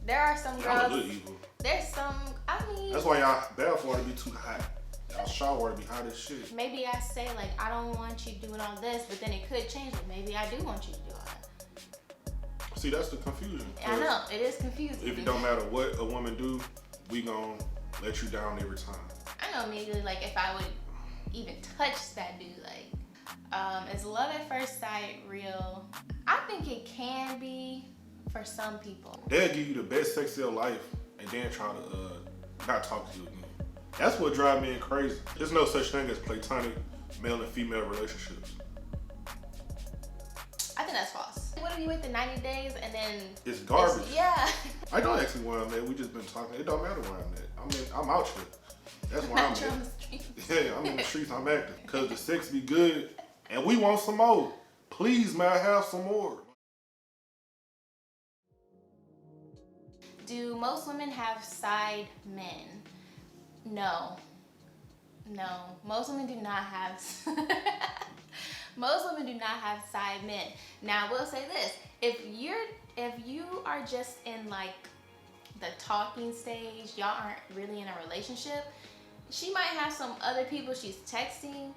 There are some Y'all girls. a little evil. There's some. I mean. That's why y'all bath water be too hot. Y'all shower water be hot as shit. Maybe I say like I don't want you doing all this, but then it could change. Like maybe I do want you to do all that. See, that's the confusion. I know it is confusing. If it don't matter what a woman do, we gon' let you down every time. I know immediately like if I would even touch that dude, like, is love at first sight real? I think it can be for some people. They'll give you the best sex of your life and then try to not talk to you again. That's what drives me crazy. There's no such thing as platonic male and female relationships. I think that's false. What if you wait the 90 days and then it's garbage. Yeah. I don't ask me where I'm at. We just been talking. It don't matter where I'm at. I'm out here. That's where I'm at. Yeah, I'm in the streets. I'm active because the sex be good and we want some more. Please, may I have some more? Do most women have side men? No. Most women do not have. Most women do not have side men. Now, I will say this: if you are just in like the talking stage, y'all aren't really in a relationship. She might have some other people she's texting,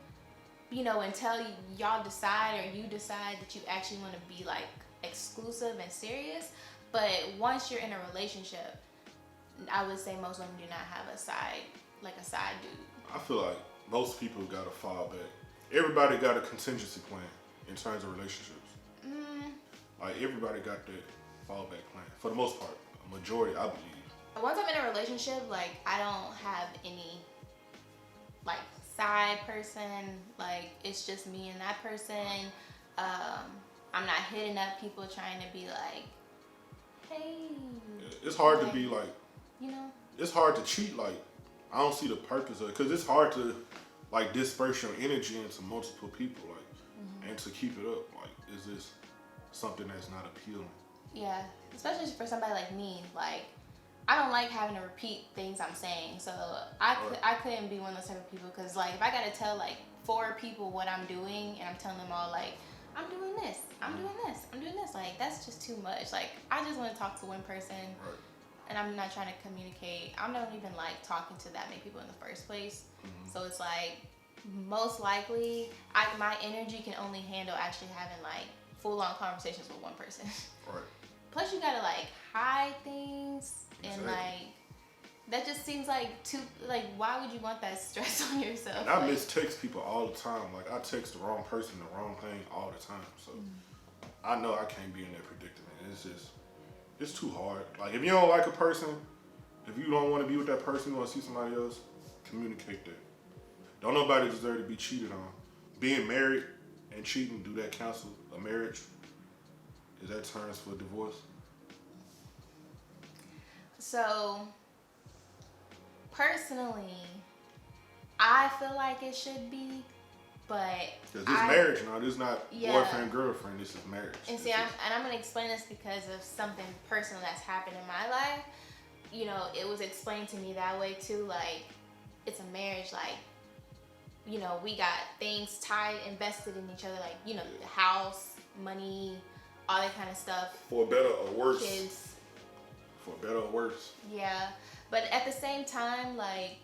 until y'all decide or you decide that you actually want to be like exclusive and serious. But once you're in a relationship, I would say most women do not have a side dude. I feel like most people got to fall back. Everybody got a contingency plan in terms of relationships. Like everybody got that fallback plan for the most part. A majority, I believe. Once I'm in a relationship, like I don't have any like side person. Like it's just me and that person. I'm not hitting up people trying to be like, hey. Yeah, it's hard to be like, you it's hard to cheat. Like I don't see the purpose of it because it's hard to like disperse your energy into multiple people, like, and to keep it up. Like, is this something that's not appealing? Yeah, especially for somebody like me. Like, I don't like having to repeat things I'm saying, so I couldn't be one of those type of people. Cause like if I gotta tell like 4 people what I'm doing and I'm telling them all like I'm doing this, I'm doing this, I'm doing this, like that's just too much. Like I just want to talk to one person. Right. And I'm not trying to communicate. I don't even like talking to that many people in the first place. So it's like, most likely, my energy can only handle actually having like full-on conversations with one person. Right. Plus you gotta like hide things and Exactly. like, that just seems like too, like why would you want that stress on yourself? And I mistext people all the time. Like I text the wrong person, the wrong thing all the time. So I know I can't be in that predicament. It's too hard. Like if you don't like a person, if you don't want to be with that person, you want to see somebody else, communicate that. Don't nobody deserve to be cheated on. Being married and cheating, do that cancel a marriage? Is that terms for divorce? So, personally, I feel like it should be, but Because this marriage now, this is not Yeah. boyfriend, girlfriend, this is marriage. And see, I'm going to explain this because of something personal that's happened in my life. It was explained to me that way too. Like, it's a marriage. Like, we got things tied, invested in each other. Like, the house, money, all that kind of stuff. For better or worse. Kids. For better or worse. Yeah. But at the same time, like,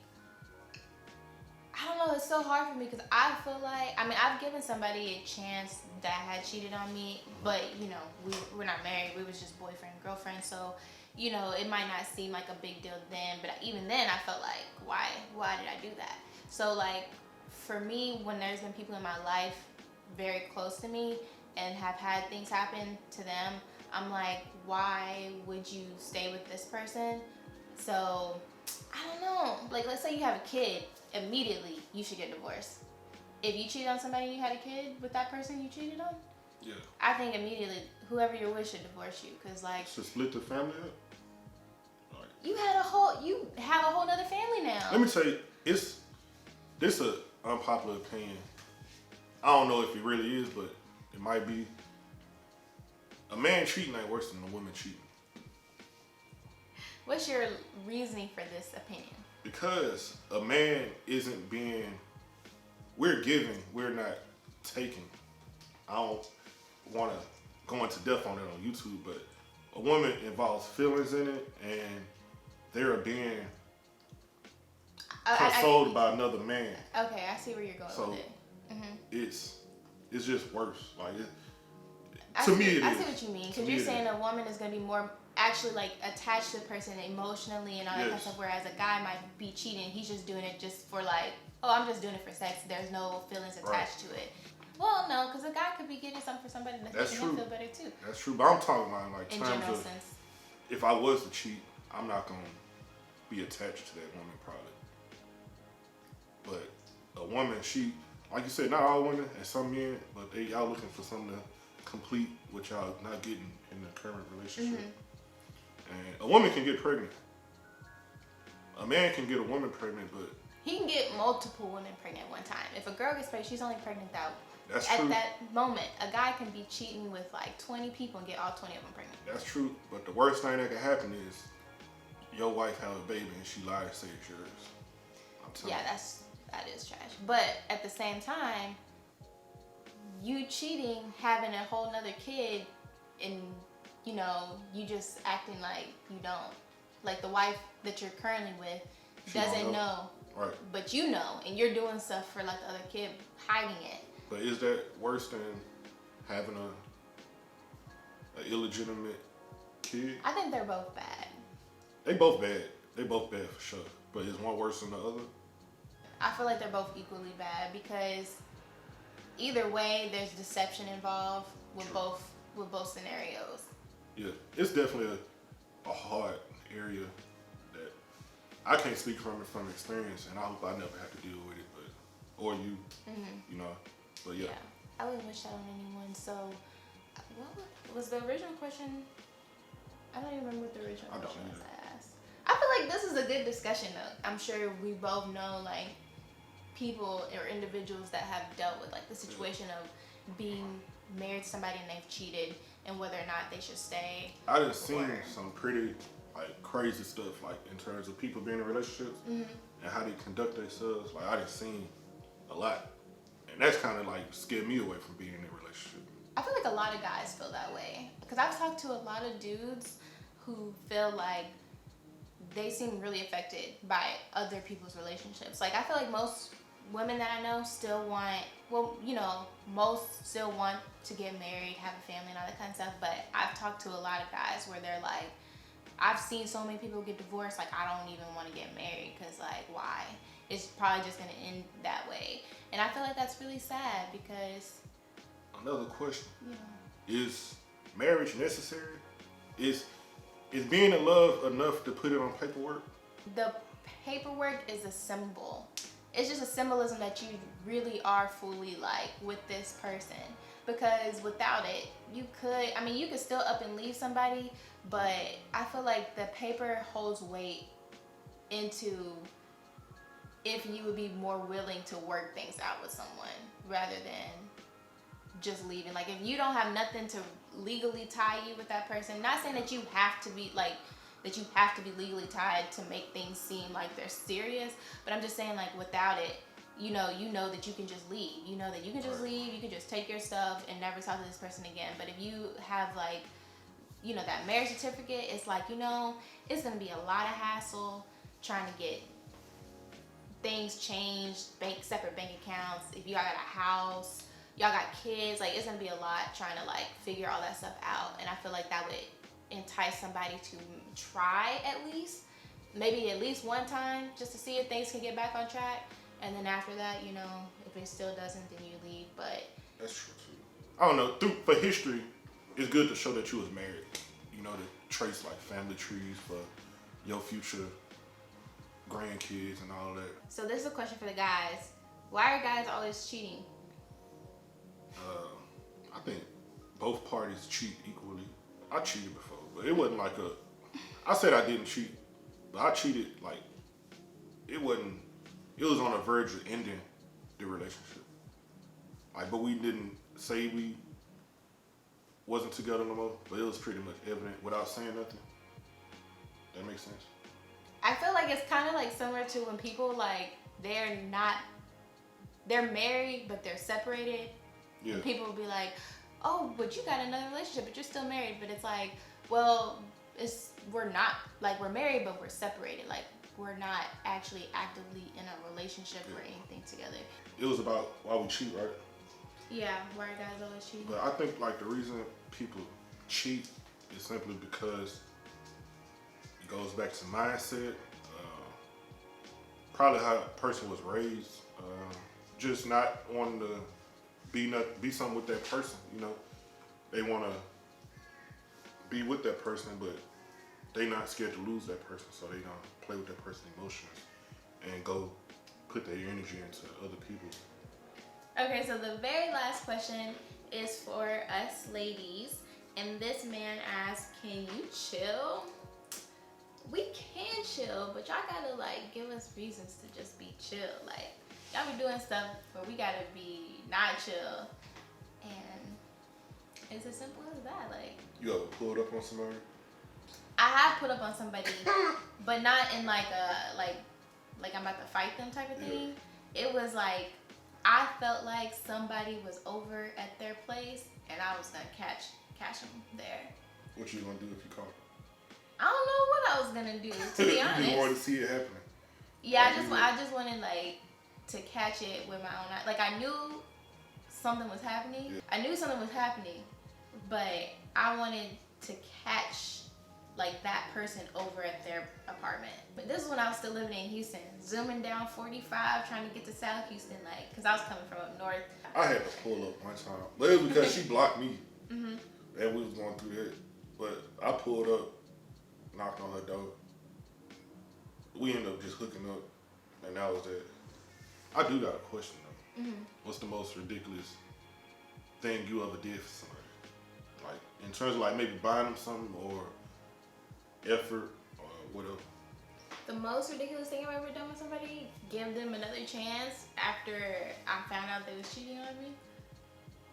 I don't know, it's so hard for me because I feel like, I've given somebody a chance that had cheated on me, but, we're not married. We was just boyfriend and girlfriend. So, it might not seem like a big deal then, but even then I felt like, why did I do that? So, like, for me, when there's been people in my life very close to me and have had things happen to them, I'm like, why would you stay with this person? So, I don't know. Like, let's say you have a kid, immediately you should get divorced. If you cheat on somebody and you had a kid with that person you cheated on, Yeah. I think immediately whoever you're with should divorce you. Cause like, So split the family up? Right. you have a whole nother family now. Let me tell you, this a unpopular opinion. I don't know if it really is, but it might be. A man cheating ain't worse than a woman cheating. What's your reasoning for this opinion? Because a man isn't being, we're giving, we're not taking. I don't want to go into depth on it on YouTube, but a woman involves feelings in it, and they're being consoled by another man. Okay, I see where you're going with it. It's just worse. Like I to see, me, it I is. see what you mean, because you're saying a woman is going to be more actually like attached to the person emotionally and all that kind of stuff, whereas a guy might be cheating. He's just doing it just for like, oh, I'm just doing it for sex. There's no feelings attached to it. Well, no, because a guy could be getting something for somebody that's making him feel better too. That's true, but I'm talking about like in terms general of sense. If I was to cheat, I'm not gonna be attached to that woman probably. But a woman, she, like you said, not all women and some men, but y'all looking for something to complete what y'all not getting in the current relationship. And a woman can get pregnant. A man can get a woman pregnant, but he can get multiple women pregnant at one time. If a girl gets pregnant, she's only pregnant that. That's at true. that moment, a guy can be cheating with like 20 people and get all 20 of them pregnant. That's true, but the worst thing that could happen is your wife have a baby and she lied to say it's yours. I'm telling you. That is trash. But at the same time, you cheating, having a whole nother kid, and you know, you just acting like you don't. Like the wife that you're currently with doesn't know. Right. But you know, and you're doing stuff for like the other kid, hiding it. But is that worse than having a illegitimate kid? I think they're both bad. They both bad. They both bad for sure. But is one worse than the other? I feel like they're both equally bad because either way, there's deception involved with both scenarios. Yeah, it's definitely a hard area that I can't speak from experience, and I hope I never have to deal with it, or you, you know. But yeah. I wouldn't wish that on anyone. So, what was the original question? I don't even remember what the original question was asked. I feel like this is a good discussion though. I'm sure we both know like people or individuals that have dealt with like the situation of being married to somebody and they've cheated and whether or not they should stay. I done seen some pretty like crazy stuff like in terms of people being in relationships and how they conduct themselves. Like I done seen a lot. And that's kind of like scared me away from being in a relationship. I feel like a lot of guys feel that way. Because I've talked to a lot of dudes who feel like they seem really affected by other people's relationships. Like I feel like most women that I know still want, well, you know, most still want to get married, have a family and all that kind of stuff. But I've talked to a lot of guys where they're like, I've seen so many people get divorced, like I don't even want to get married because like why? It's probably just going to end that way. And I feel like that's really sad because... Another question. Is marriage necessary? Is being in love enough to put it on paperwork? The paperwork is a symbol. It's just a symbolism that you really are fully like with this person. Because without it, you could still up and leave somebody, but I feel like the paper holds weight into if you would be more willing to work things out with someone rather than just leaving. Like if you don't have nothing to legally tie you with that person, not saying that you have to be like, that you have to be legally tied to make things seem like they're serious, but I'm just saying like without it, you know that you can just leave. You know that you can just leave, you can just take your stuff and never talk to this person again. But if you have like, you know, that marriage certificate, it's like, you know, it's gonna be a lot of hassle trying to get things changed, separate bank accounts. If y'all got a house, y'all got kids, like it's gonna be a lot trying to like figure all that stuff out. And I feel like that would entice somebody to try at least one time, just to see if things can get back on track. And then after that, you know, if it still doesn't, then you leave. But that's true too. I don't know. For history, it's good to show that you was married. You know, to trace like family trees for your future grandkids and all that. So this is a question for the guys. Why are guys always cheating? I think both parties cheat equally. I cheated before, but it wasn't like I said I didn't cheat, but I cheated like, it was on the verge of ending the relationship. Like, but we didn't say we wasn't together no more, but it was pretty much evident without saying nothing. That makes sense? I feel like it's kind of like similar to when people like, they're married, but they're separated. Yeah. And people will be like, oh, but you got another relationship, but you're still married. But it's like, Well, we're not, like, we're married, but we're separated. Like, we're not actually actively in a relationship or anything together. It was about why we cheat, right? Yeah, why guys always cheat. But I think like the reason people cheat is simply because it goes back to mindset, probably how a person was raised, just not wanting to be something with that person. You know, they want to be with that person, but they not scared to lose that person, so they don't play with that person's emotions and go put their energy into other people. Okay, so the very last question is for us ladies, and this man asked, can you chill? We can chill, but y'all gotta like give us reasons to just be chill. Like, y'all be doing stuff where we gotta be not chill, and it's as simple as that. Like, You ever pulled up on somebody? I have put up on somebody, but not in like a like I'm about to fight them type of thing. It was like I felt like somebody was over at their place, and I was gonna catch them there. What you gonna do if you caught? I don't know what I was gonna do, to be honest. You didn't want to see it happening. Yeah, I just wanted like to catch it with my own eye. Like, I knew something was happening. Yeah. I knew something was happening, but I wanted to catch like that person over at their apartment. But this is when I was still living in Houston, zooming down 45, trying to get to South Houston, like, because I was coming from up north. I had to pull up one time, but it was because she blocked me, and we was going through that. But I pulled up, knocked on her door. We ended up just hooking up, and that was it. I do got a question though. What's the most ridiculous thing you ever did for somebody? Like, in terms of like maybe buying them something or effort or whatever. The most ridiculous thing I've ever done with somebody, give them another chance after I found out they was cheating on me.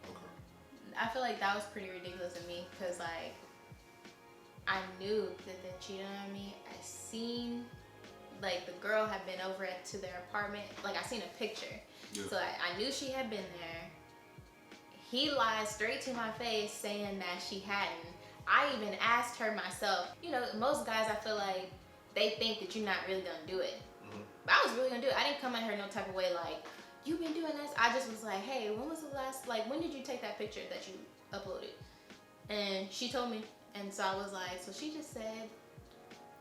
Okay. I feel like that was pretty ridiculous to me, because like I knew that they cheated on me. I seen like the girl had been over to their apartment. Like, I seen a picture. Yeah. So I knew she had been there. He lied straight to my face saying that she hadn't. I even asked her myself. You know, most guys, I feel like they think that you're not really gonna do it. But I was really gonna do it. I didn't come at her no type of way like, you've been doing this. I just was like, hey, when was the last, like, when did you take that picture that you uploaded? And she told me. And so I was like, so she just said,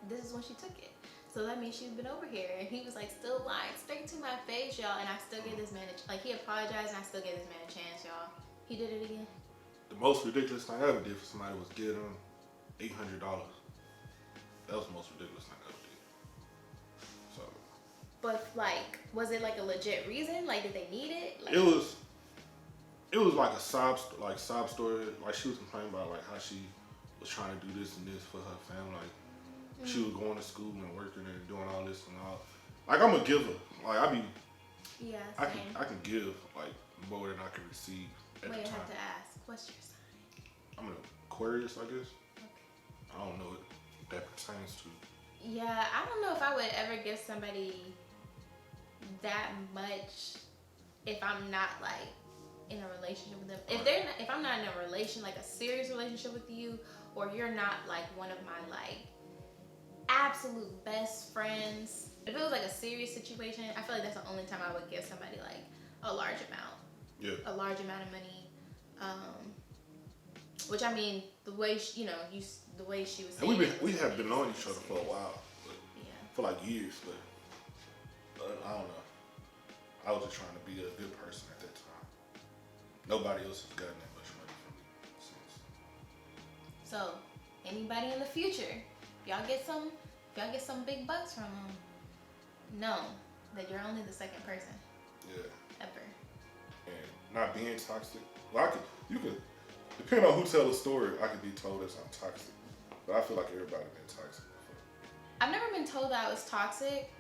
this is when she took it. So that means she's been over here. And he was like, still lying straight to my face, y'all. And I still gave this man like, he apologized, and I still gave this man a chance, y'all. He did it again. The most ridiculous thing I ever did for somebody was give them $800. That was the most ridiculous thing I ever did. So. But like, was it like a legit reason? Like, did they need it? Like, It was like a sob story. Like, she was complaining about like how she was trying to do this and this for her family. Like, she was going to school and working and doing all this and all. Like, I'm a giver. Like, yeah, I same. can give like more than I can receive at Wait, the I time. have to ask, what's your sign? I'm an Aquarius, I guess. Okay. I don't know what that pertains to. Yeah, I don't know if I would ever give somebody that much if I'm not like in a relationship with them. If I'm not in a relation, like a serious relationship with you, or you're not like one of my like absolute best friends. If it was like a serious situation, I feel like that's the only time I would give somebody like a large amount. Yeah. A large amount of money. Which, I mean, the way she, the way she was saying. And we have been knowing each other for a while, but for like years, but I don't know. I was just trying to be a good person at that time. Nobody else has gotten that much money from me since. So, anybody in the future, if y'all get some big bucks from them, know that you're only the second person. Yeah. Ever. And not being toxic. Well, you could, depending on who tells the story, I could be told as I'm toxic. But I feel like everybody been toxic before. I've never been told that I was toxic,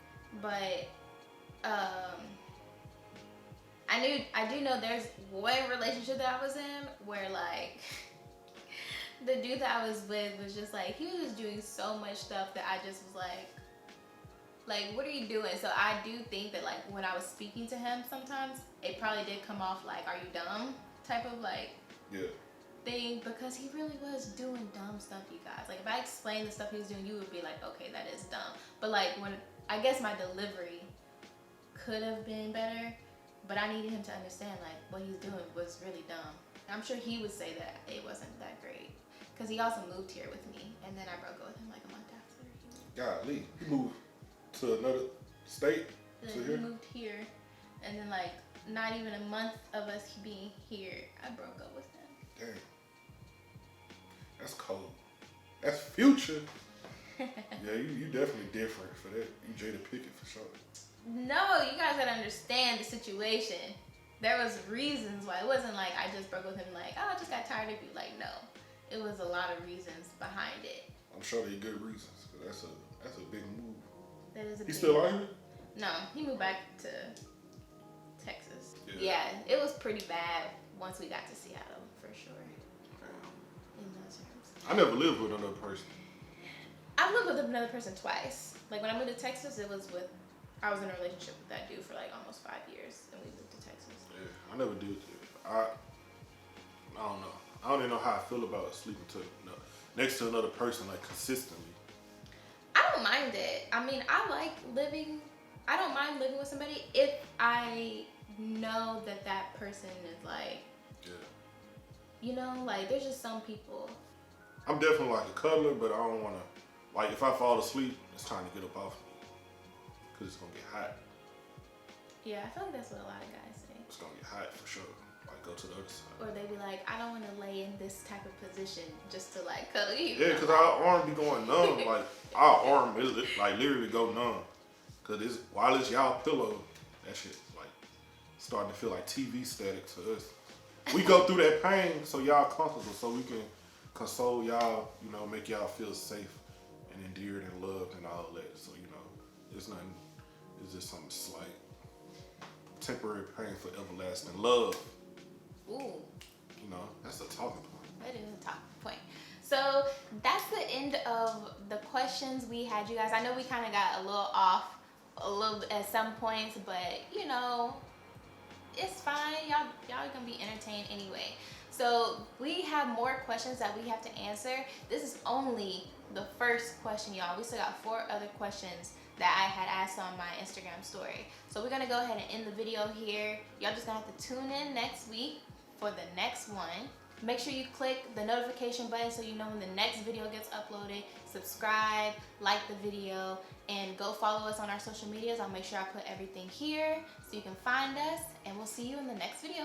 but I do know there's one relationship that I was in where like the dude that I was with was just like, he was just doing so much stuff that I just was like, what are you doing? So I do think that like when I was speaking to him sometimes, it probably did come off like, are you dumb? Type of like Yeah. thing because he really was doing dumb stuff, you guys. Like, if I explained the stuff he was doing, you would be like, okay, that is dumb. But like, when I guess my delivery could have been better, but I needed him to understand like what he's doing was really dumb. I'm sure he would say that it wasn't that great because he also moved here with me, and then I broke up with him like a month after. Golly, he moved to another state. Then he moved here, and then like not even a month of us being here, I broke up with him. Damn, that's cold. That's future. Yeah, you definitely different for that. You Jada Pickett for sure. No, you guys gotta understand the situation. There was reasons why. It wasn't like I just broke with him like, oh, I just got tired of you. Like, no. It was a lot of reasons behind it. I'm sure they good reasons, because that's a big move. That is a He big still out here? No, he moved back to Texas. Yeah, it was pretty bad once we got to Seattle, for sure. Damn. In those terms. I never lived with another person. I've lived with another person twice. Like, when I moved to Texas, I was in a relationship with that dude for like almost 5 years, and we moved to Texas. Yeah, I never did that. I don't know. I don't even know how I feel about sleeping next to another person like consistently. I don't mind it. I mean, I don't mind living with somebody if I know that person is like, you know, like there's just some people. I'm definitely like a cuddler, but I don't want to, like if I fall asleep, it's time to get up off me. Because it's going to get hot. Yeah, I feel like that's what a lot of guys say. It's going to get hot for sure. Like, go to the other side. Or they be like, I don't want to lay in this type of position just to, like, cuddle you. Yeah, because our arm be going numb. Like, our arm, like, literally go numb. Because while it's y'all pillow, that shit, like, starting to feel like TV static to us. We go through that pain so y'all comfortable, so we can console y'all, you know, make y'all feel safe and endeared and loved and all that. So, you know, it's nothing. It's just something slight. Temporary pain for everlasting love. Ooh. You know, that's a talking point. That is a talking point. So that's the end of the questions we had, you guys. I know we kind of got a little off at some points, but you know, it's fine. Y'all are gonna be entertained anyway. So we have more questions that we have to answer. This is only the first question, y'all. We still got 4 other questions that I had asked on my Instagram story. So we're gonna go ahead and end the video here. Y'all just gonna have to tune in next week for the next one. Make sure you click the notification button so you know when the next video gets uploaded. Subscribe, like the video, and go follow us on our social medias. I'll make sure I put everything here so you can find us, and we'll see you in the next video.